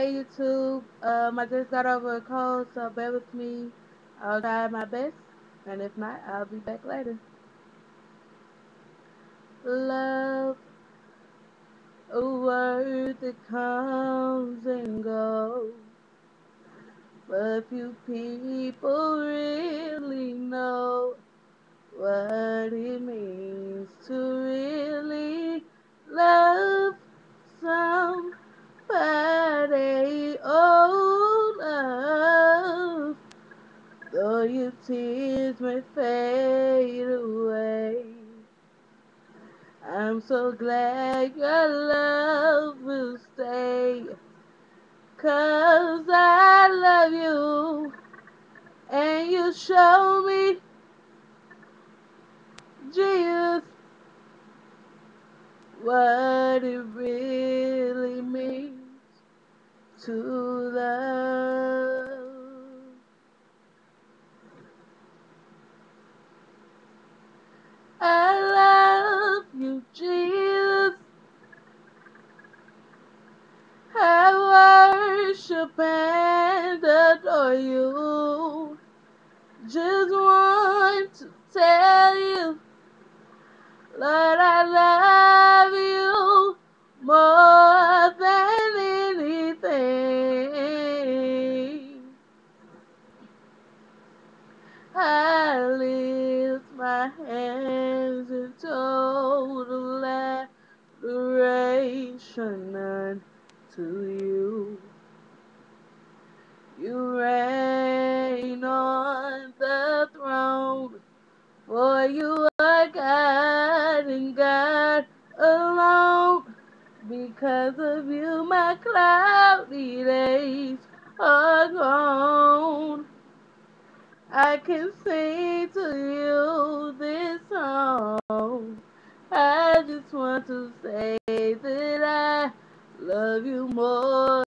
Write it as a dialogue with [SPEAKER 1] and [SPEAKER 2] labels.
[SPEAKER 1] Hey YouTube, I just got over a cold, so bear with me. I'll try my best, and if not, I'll be back later. Love, a word that comes and goes, but few people really know what it means to really love somebody. Oh, love. Though your tears may fade away, I'm so glad your love will stay. 'Cause I love you, and you show me, Jesus, what it really means to love. I love you, Jesus. I worship and adore you. Just want to tell you, Lord, I love you more than anything. I lift my hands in total adoration unto you. You reign on the throne, for you are God and God alone. Because of you, my cloudy days are gone. I can sing to you this song. I just want to say that I love you more